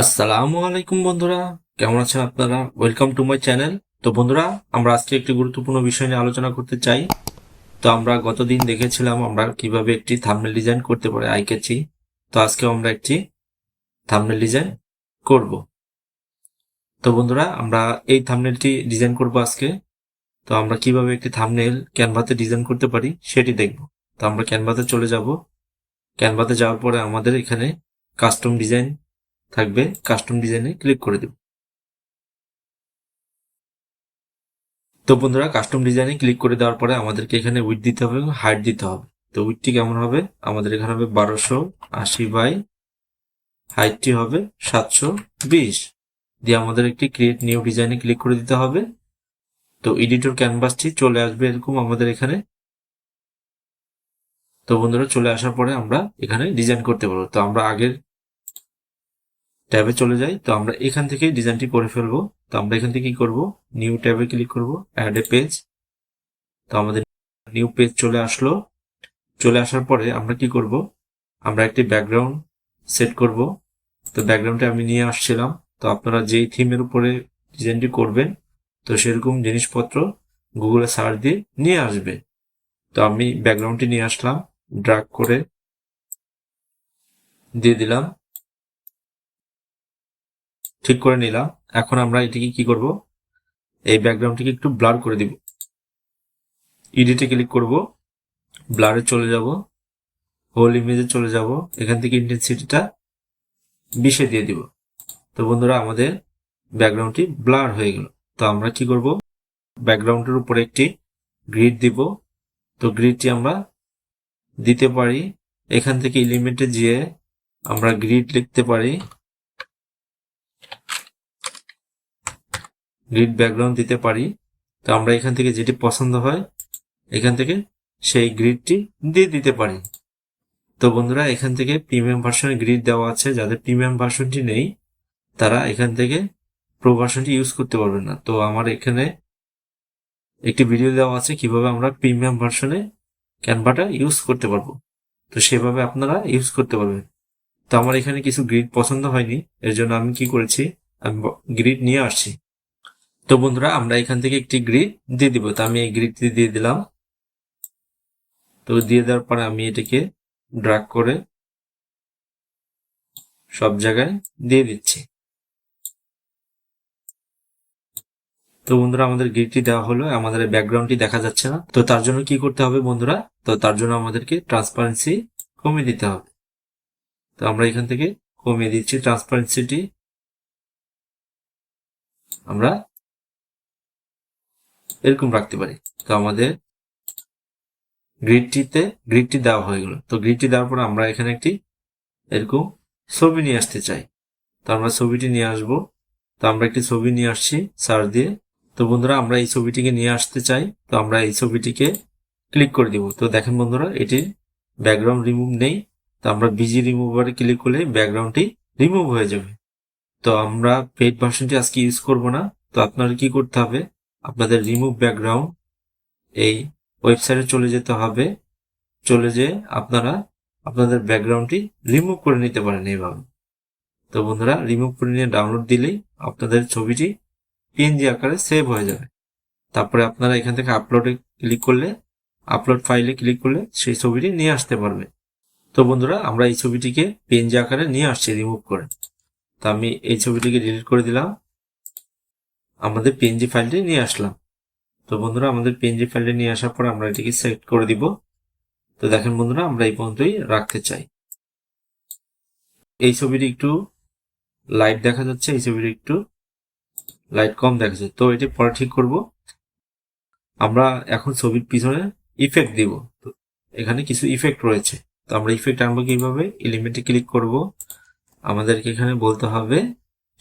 আসসালামু আলাইকুম বন্ধুরা, কেমন আছেন আপনারা? Welcome to my channel. তো বন্ধুরা, আমরা আজকে একটি গুরুত্বপূর্ণ বিষয় নিয়ে আলোচনা করতে চাই। তো আমরা গতদিন দেখেছিলাম আমরা কিভাবে একটি থাম্বনেল ডিজাইন করতে পারি আই ক্যাচি। তো আজকে আমরা একটি থাম্বনেল ডিজাইন করব। তো বন্ধুরা, আমরা এই থাম্বনেলটি ডিজাইন করব আজকে। তো আমরা কিভাবে একটি থাম্বনেল ক্যানভাতে ডিজাইন করতে পারি সেটি দেখব। তো আমরা ক্যানভাতে চলে যাব। ক্যানভাতে যাওয়ার পরে আমাদের এখানে কাস্টম ডিজাইন থাকবে, কাস্টম ডিজাইনে ক্লিক করে দেব। তো বন্ধুরা, কাস্টম ডিজাইনে ক্লিক করে দেওয়ার পরে আমাদেরকে এখানে উইডথ দিতে হবে এবং হাইট দিতে হবে। তো উইডথটি কেমন হবে? আমাদের এখানে হবে 1280 বাই হাইটটি হবে 720 দিয়ে আমাদের একটি ক্রিয়েট নিউ ডিজাইনে ক্লিক করে দিতে হবে। তো এডিটর ক্যানভাসটি চলে আসবে এরকম আমাদের এখানে। তো বন্ধুরা, চলে আসার পরে আমরা এখানে ডিজাইন করতে পারবো। তো আমরা আগের ট্যাবে চলে যাই। তো আমরা এখান থেকে ডিজাইনটি করে ফেলবো। তো আমরা এখান থেকে কি করব? নিউ ট্যাবে ক্লিক করব, অ্যাড এ পেজ। তো আমাদের নিউ পেজ চলে আসলো। চলে আসার পরে আমরা কি করব? আমরা একটি ব্যাকগ্রাউন্ড সেট করব। তো ব্যাকগ্রাউন্ডে আমি নিয়ে আসছিলাম। তো আপনারা যেই থিমের উপরে ডিজাইনটি করবেন, তো সেরকম জিনিসপত্র গুগলে সার্চ দিয়ে নিয়ে আসবে। তো আমি ব্যাকগ্রাউন্ডটি নিয়ে আসলাম, ড্র্যাগ করে দিয়ে দিলাম, ঠিক করে নিলাম। এখন আমরা এটিকে কি করব? এই ব্যাকগ্রাউন্ডটিকে একটু ব্লার করে দিব। এডিটে ক্লিক করব, ব্লারে চলে যাব, হোল ইমেজে চলে যাব। এখান থেকে ইন্টেন্সিটিটা 20 দিয়ে দিব। তো বন্ধুরা, আমাদের ব্যাকগ্রাউন্ডটি ব্লার হয়ে গেল। তো আমরা কি করব? ব্যাকগ্রাউন্ডের উপরে একটি গ্রিড দিব। তো গ্রিডটি আমরা দিতে পারি এখান থেকে এলিমেন্টে গিয়ে আমরা গ্রিড লিখতে পারি, গ্রিড ব্যাকগ্রাউন্ড দিতে পারি। তো আমরা এখান থেকে যেটি পছন্দ হয় এখান থেকে সেই গ্রিডটি দিয়ে দিতে পারি। তো বন্ধুরা, এখান থেকে প্রিমিয়াম ভার্সনের গ্রিড দেওয়া আছে। যাদের প্রিমিয়াম ভার্সনটি নেই তারা এখান থেকে প্রো ভার্সনটি ইউজ করতে পারবেন না। তো আমার এখানে একটি ভিডিও দেওয়া আছে কিভাবে আমরা প্রিমিয়াম ভার্সনে ক্যানভাটা ইউজ করতে পারবো। তো সেভাবে আপনারা ইউজ করতে পারবেন। তো আমার এখানে কিছু গ্রিড পছন্দ হয়নি, এর জন্য আমি কি করেছি, আমি গ্রিড নিয়ে আসছি। তো বন্ধুরা, আমরা এখান থেকে একটি গ্রিড দিয়ে দিব। তো আমি এই গ্রিডটি দিয়ে দিলাম। তো দিয়ে দেওয়ার পরে আমি এটাকে ড্র্যাগ করে সব জায়গায় দিয়ে দিচ্ছি। তো বন্ধুরা, আমাদের গ্রিডটি দেওয়া হলো, আমাদের ব্যাকগ্রাউন্ডটি দেখা যাচ্ছে না। তো তার জন্য কি করতে হবে বন্ধুরা? তো তার জন্য আমাদেরকে ট্রান্সপারেন্সি কমিয়ে দিতে হবে। তো আমরা এখান থেকে কমিয়ে দিচ্ছি ট্রান্সপারেন্সিটি। আমরা এরকম রাখতে পারি। তো আমাদের গ্রিডটি দেওয়া হয়ে গেল। তো গ্রিডটি দেওয়ার পর আমরা এখানে একটি এরকম ছবি নিয়ে আসতে চাই। তো আমরা ছবিটি নিয়ে আসব। তো আমরা একটি ছবি নিয়ে আসছি সার্চ দিয়ে। তো বন্ধুরা, আমরা এই ছবিটিকে নিয়ে আসতে চাই। তো আমরা এই ছবিটিকে ক্লিক করে দিব। তো দেখেন বন্ধুরা, এটির ব্যাকগ্রাউন্ড রিমুভ নেই। তো আমরা বিজি রিমুভারে ক্লিক করলে ব্যাকগ্রাউন্ডটি রিমুভ হয়ে যাবে। তো আমরা পেইড ভার্সনটি আজকে ইউজ করব না। তো আপনারা কি করতে হবে? আপনাদের রিমুভ ব্যাকগ্রাউন্ড এই ওয়েবসাইটে চলে যেতে হবে। চলে যেয়ে আপনারা আপনাদের ব্যাকগ্রাউন্ডটি রিমুভ করে নিতে পারেন এইভাবে। তো বন্ধুরা, রিমুভ করে নিয়ে ডাউনলোড দিলেই আপনাদের ছবিটি পিএনজি আকারে সেভ হয়ে যাবে। তারপরে আপনারা এখান থেকে আপলোডে ক্লিক করলে, আপলোড ফাইলে ক্লিক করলে সেই ছবিটি নিয়ে আসতে পারবে। তো বন্ধুরা, আমরা এই ছবিটিকে পিএনজি আকারে নিয়ে আসছি রিমুভ করে। তো আমি এই ছবিটিকে ডিলিট করে দিলাম, আমাদের পিএনজি ফাইলটি নিয়ে আসলাম। তো বন্ধুরা, আমাদের পিএনজি ফাইলটি নিয়ে আসার পর আমরা এটিকে সিলেক্ট করে দিব। তো দেখেন বন্ধুরা, আমরা এই পর্যন্তই রাখতে চাই। এই ছবিটি একটু লাইট দেখা যাচ্ছে, এই ছবিটি একটু লাইট কম দেখা যাচ্ছে। তো এটি পরে ঠিক করব। আমরা এখন ছবির পিছনে ইফেক্ট দিব। তো এখানে কিছু ইফেক্ট রয়েছে। তো আমরা ইফেক্ট আনবো কিভাবে? এলিমেন্টে ক্লিক করব, আমাদেরকে এখানে বলতে হবে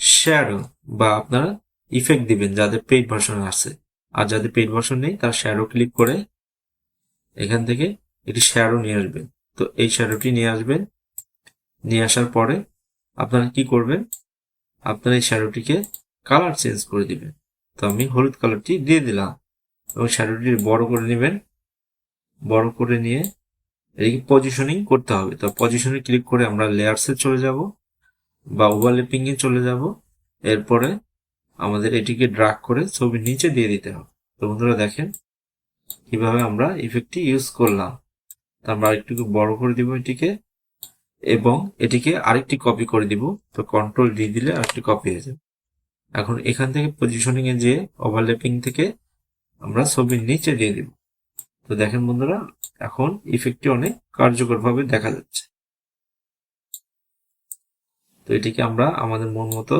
শ্যাডো, বা আপনারা ইফেক্ট দিবেন যাদের পেইড ভার্সন আছে। আর যাদের পেইড ভার্সন নেই তারা শ্যাডো ক্লিক করে এখান থেকে একটি শ্যাডো নিয়ে আসবেন। তো এই শ্যাডোটি নিয়ে আসবেন। নিয়ে আসার পরে আপনারা কি করবেন? আপনারা এই শ্যাডোটিকে কালার চেঞ্জ করে দিবেন। তো আমি হলুদ কালারটি দিয়ে দিলাম এবং শ্যাডোটি বড় করে নেবেন। বড় করে নিয়ে এদিকে পজিশনিং করতে হবে। তো পজিশনে ক্লিক করে আমরা লেয়ার্সে চলে যাব। বা ওভারল্যাপিং এ চলে যাব। এরপরে আমাদের এটিকে ড্রাগ করে ছবির নিচে দিয়ে দিতে হবে। তো বন্ধুরা দেখেন কিভাবে আমরা ইফেক্টটি ইউজ করলাম। আমরা আরেকটু বড় করে দিব এটিকে এবং এটিকে আরেকটি কপি করে দিব। তো কন্ট্রোল ডি দিলে আরেকটি কপি হয়ে যাবে। এখন এখান থেকে পজিশনিং এ যে ওভারল্যাপিং থেকে আমরা ছবির নিচে দিয়ে দিব। তো দেখেন বন্ধুরা এখন ইফেক্টটি অনেক কার্যকরভাবে দেখা যাচ্ছে। তো এটিকে আমরা আমাদের মন মতো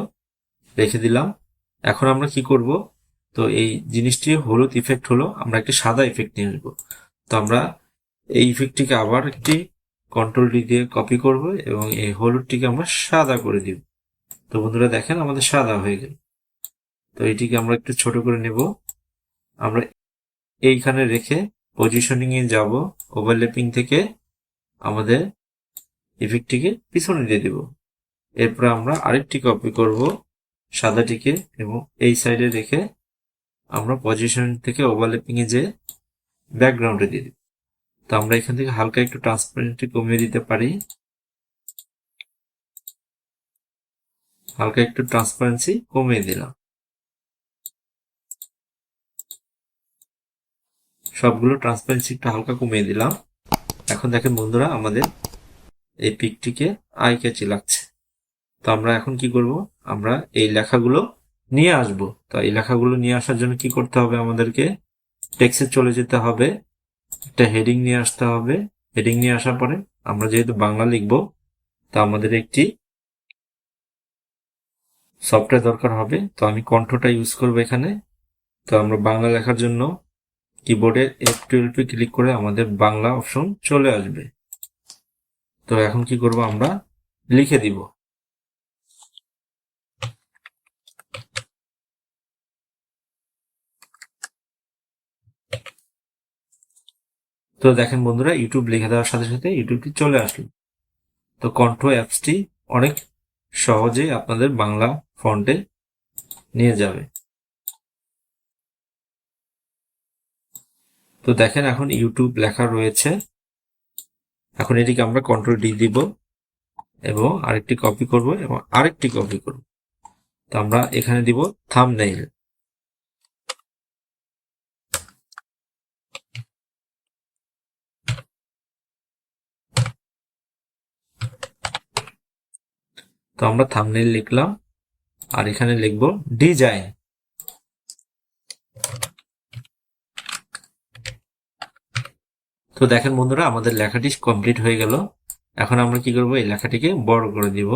রেখে দিলাম। এখন আমরা কি করব, তো এই জিনিসটি হলুদ ইফেক্ট হলো, আমরা একটি সাদা ইফেক্ট নিয়ে আসবো। তো আমরা এই ইফেক্টটিকে আবার একটি কন্ট্রোল ডি দিয়ে কপি করব এবং এই হলুদটিকে আমরা সাদা করে দিব। তো বন্ধুরা দেখেন আমাদের সাদা হয়ে গেল। তো এটিকে আমরা একটু ছোট করে নেব। আমরা এইখানে রেখে পজিশনিং এ যাব, ওভারল্যাপিং থেকে আমাদের ইফেক্টটিকে পিছনে দিয়ে দিব। এরপর আমরা আরেকটি কপি করব সাদাটিকে এবং এই সাইডে রেখে আমরা পজিশন থেকে ওভারল্যাপিং এ যে ব্যাকগ্রাউন্ডে দিয়ে দিব। তো আমরা এখান থেকে হালকা একটু ট্রান্সপারেন্সি কমিয়ে দিতে পারি, হালকা একটু ট্রান্সপারেন্সি কমিয়ে দিলাম। সবগুলো ট্রান্সপারেন্সি একটু হালকা কমিয়ে দিলাম। এখন দেখেন বন্ধুরা আমাদের এই পিকটিকে আই ক্যাচি লাগছে। তো আমরা এখন কি করব, আমরা এই লেখাগুলো নিয়ে আসব। তো এই লেখাগুলো নিয়ে আসার জন্য কি করতে হবে, আমাদেরকে টেক্সটে চলে যেতে হবে, একটা হেডিং নিয়ে আসতে হবে। হেডিং নিয়ে আসার পরে আমরা যেহেতু বাংলা লিখব, তো আমাদের একটি সফটওয়্যার দরকার হবে। তো আমি কণ্ঠটা ইউজ করব এখানে। তো আমরা বাংলা লেখার জন্য কিবোর্ডে F12 ক্লিক করে আমাদের বাংলা অপশন চলে আসবে। তো এখন কি করব, আমরা লিখে দিব। তো দেখেন বন্ধুরা ইউটিউব লিখে দেওয়ার সাথে সাথে ইউটিউবটি চলে আসলো। তো কণ্ঠ অ্যাপসটি অনেক সহজে আপনাদের বাংলা ফন্টে নিয়ে যাবে। তো দেখেন এখন ইউটিউব লেখা রয়েছে। এখন এটিকে আমরা কন্ট্রোল ডি দিব এবং আরেকটি কপি করব এবং আরেকটি কপি করব। তো আমরা এখানে দিব থাম্বনেইল। তো আমরা থাম্বনেইল লিখলাম আর এখানে লিখব ডিজাইন। তো দেখেন বন্ধুরা আমাদের লেখাটি কমপ্লিট হয়ে গেল। এখন আমরা কি করব, এই লেখাটিকে বড় করে দিব।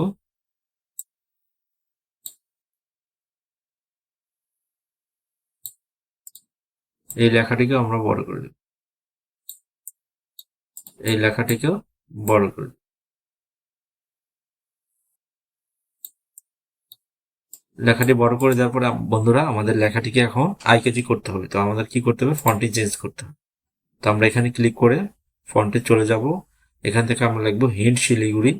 এই লেখাটিকেও আমরা বড় করে দেব, এই লেখাটিকেও বড় করে দেব। লেখাটি বড় করে দেওয়ার পরে বন্ধুরা আমাদের লেখাটিকে এখন আইকেজি করতে হবে। তো আমাদের কি করতে হবে, ফন্টটি চেঞ্জ করতে হবে। তো আমরা এখানে ক্লিক করে ফন্টে চলে যাব। এখান থেকে আমরা লিখবো হিন্ট শিলিগুড়ি।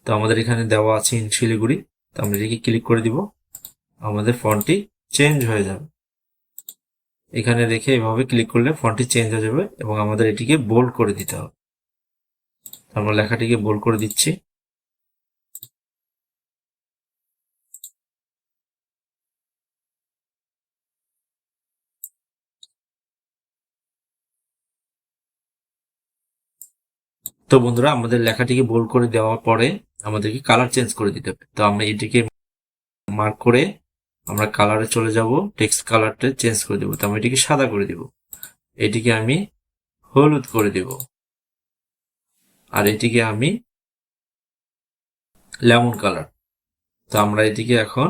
তো আমাদের এখানে দেওয়া আছে হিন্ট শিলিগুড়ি। তো আমরা এটিকে ক্লিক করে দিব, আমাদের ফন্টটি চেঞ্জ হয়ে যাবে। এখানে রেখে এভাবে ক্লিক করলে ফন্টটি চেঞ্জ হয়ে যাবে এবং আমাদের এটিকে বোল্ড করে দিতে হবে। আমরা লেখাটিকে বোল্ড করে দিচ্ছি। তো বন্ধুরা আমাদের লেখাটিকে বোল্ড করে দেওয়ার পরে আমাদেরকে কালার চেঞ্জ করে দিতে হবে। তো আমরা এটিকে মার্ক করে আমরা কালারে চলে যাব, টেক্সট কালারটা চেঞ্জ করে দেবো। তো আমি এটিকে সাদা করে দিব, এটিকে আমি হলুদ করে দেব আর এটিকে আমি লেমন কালার। তো আমরা এটিকে এখন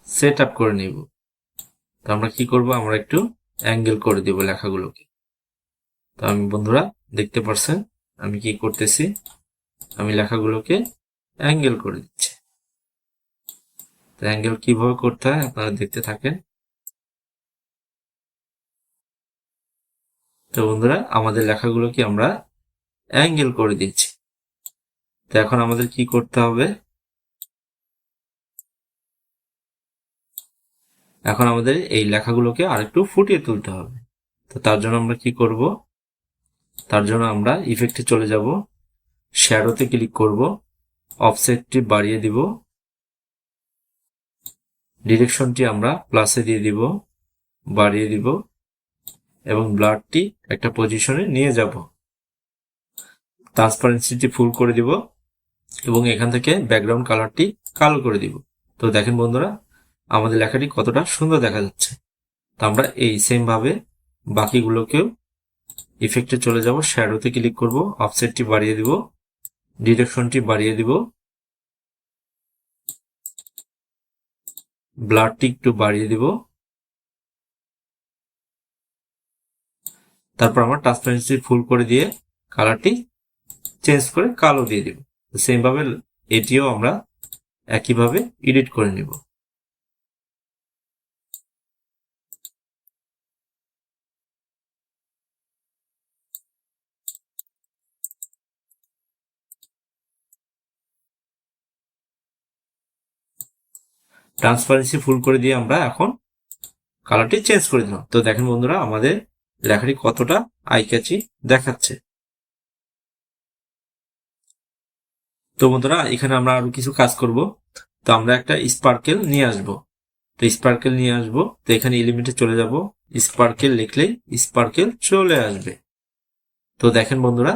সেট আপ করে নিব। তো আমরা কি করব, আমরা একটু অ্যাঙ্গেল করে দিব লেখাগুলোকে। তো আমি বন্ধুরা দেখতে পারছেন আমি কি করতেছি, আমি লেখাগুলোকে অ্যাঙ্গেল করে দিচ্ছি। তো অ্যাঙ্গেল কিভাবে করতে হয় আপনারা দেখতে থাকেন। তো বন্ধুরা আমাদের লেখাগুলোকে আমরা অ্যাঙ্গেল করে দিচ্ছি। তো এখন আমাদের কি করতে হবে, এখন আমাদের এই লেখাগুলোকে আরেকটু ফুটিয়ে তুলতে হবে। তো তার জন্য আমরা কি করব, তার জন্য আমরা ইফেক্টে চলে যাব, শ্যাডোতে ক্লিক করব অফসেটটি বাড়িয়ে দিব, ডিরেকশনটি আমরা প্লাসে দিয়ে দিব, বাড়িয়ে দিব এবং ব্লারটি একটা পজিশনে নিয়ে যাব। ট্রান্সপারেন্সিটি ফুল করে দিব এবং এখান থেকে ব্যাকগ্রাউন্ড কালারটি কালো করে দিব। তো দেখেন বন্ধুরা, আমাদের লেখাটি কতটা সুন্দর দেখা যাচ্ছে। তো আমরা এই সেম ভাবে বাকিগুলোকেও ইফেক্টে চলে যাব, শ্যাডোতে ক্লিক করব, অফসেটটি বাড়িয়ে দিব, ডিরেকশনটি বাড়িয়ে দিব, ব্লারটি একটু বাড়িয়ে দিব, তারপর আমরা ট্রান্সপারেন্সি ফুল করে দিয়ে কালারটি চেঞ্জ করে কালো দিয়ে দিব। সেম ভাবে এটিও আমরা একইভাবে এডিট করে নিব। ট্রান্সপারেন্সি ফুল করে দিয়ে আমরা এখন কালারটি চেঞ্জ করে দিলাম। তো দেখেন বন্ধুরা, আমাদের লেখাটি কতটা আই ক্যাচি দেখাচ্ছে। তো বন্ধুরা, এখানে আমরা আরো কিছু কাজ করব। তো আমরা একটা স্পার্কেল নিয়ে আসব। তো স্পার্কেল নিয়ে আসব, তো এখানে এলিমেন্টে চলে যাব, স্পার্কেল লিখলেই স্পার্কেল চলে আসবে। তো দেখেন বন্ধুরা,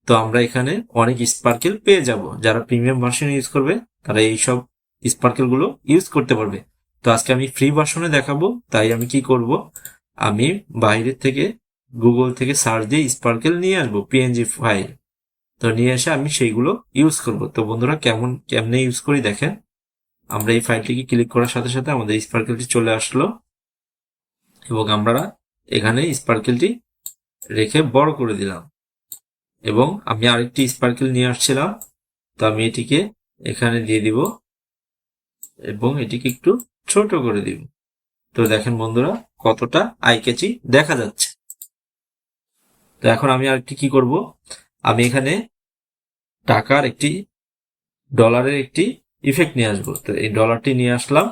তো আমরা এখানে অনেক স্পার্কেল পেয়ে যাব। যারা প্রিমিয়াম ভার্সন ইউজ করবে তারা এইসব স্পার্কেল গুলো ইউজ করতে পারবে। তো আজকে আমি ফ্রি ভার্সনে দেখাবো, তাই আমি কি করব, আমি বাইরের থেকে গুগল থেকে সার্চ দিয়ে স্পার্কেল নিয়ে আসবো, পিএনজি ফাইল। তো নিয়ে এসে আমি সেইগুলো ইউজ করব। তো বন্ধুরা, কেমনে ইউজ করি দেখেন। আমরা এই ফাইলটিকে ক্লিক করার সাথে সাথে আমাদের স্পার্কেলটি চলে আসলো এবং আমরা এখানে স্পার্কেলটি রেখে বড় করে দিলাম এবং আমি আরেকটি স্পার্কেল নিয়ে আসছিলাম। তো আমি এটিকে এখানে দিয়ে দিব এবং এটিকে একটু ছোট করে দিব। তো দেখেন বন্ধুরা, কতটা আই ক্যাচি দেখা যাচ্ছে। তো এখন আমি আরেকটি কি করব, আমি এখানে টাকার একটি ডলারের একটি ইফেক্ট নিয়ে আসবো। তো এই ডলারটি নিয়ে আসলাম,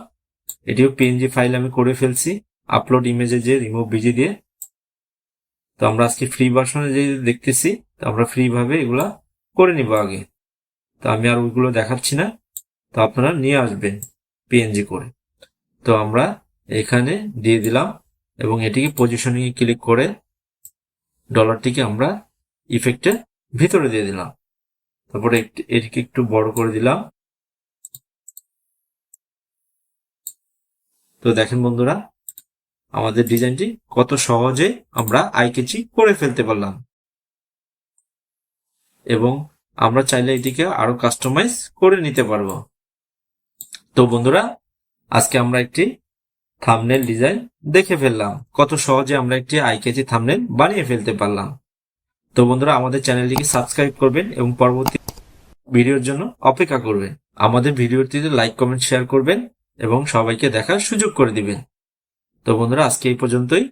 এটিও পিএনজি ফাইল আমি করে ফেলছি আপলোড ইমেজে যে রিমুভ বিজি দিয়ে। তো আমরা আজকে ফ্রি ভার্সনে যে দেখতেছি, তো আমরা ফ্রি ভাবে এগুলা করে নিব আগে। তো আমি আর ওইগুলো দেখাচ্ছি না, তো আপনারা নিয়ে আসবেন পিএনজি করে। তো আমরা এখানে দিয়ে দিলাম এবং এটিকে পজিশনিং এ ক্লিক করে ডলারটিকে আমরা ইফেক্টের ভিতরে দিয়ে দিলাম। তারপরে এটিকে একটু বড় করে দিলাম। তো দেখেন বন্ধুরা, আমাদের ডিজাইনটি কত সহজে আমরা আই ক্যাচি করে ফেলতে পারলাম এবং আমরা চাইলে এটিকে আরো কাস্টমাইজ করে নিতে পারবো। তো বন্ধুরা, আজকে আমরা একটি থাম্বনেল ডিজাইন দেখে ফেললাম, কত সহজে আমরা একটি আই ক্যাচি থাম্বনেল বানিয়ে ফেলতে পারলাম। তো বন্ধুরা, আমাদের চ্যানেলটিকে সাবস্ক্রাইব করবেন এবং পরবর্তী ভিডিওর জন্য অপেক্ষা করবেন। আমাদের ভিডিওটিতে লাইক কমেন্ট শেয়ার করবেন এবং সবাইকে দেখার সুযোগ করে দিবেন। তো বন্ধুরা, আজকে এই পর্যন্তই।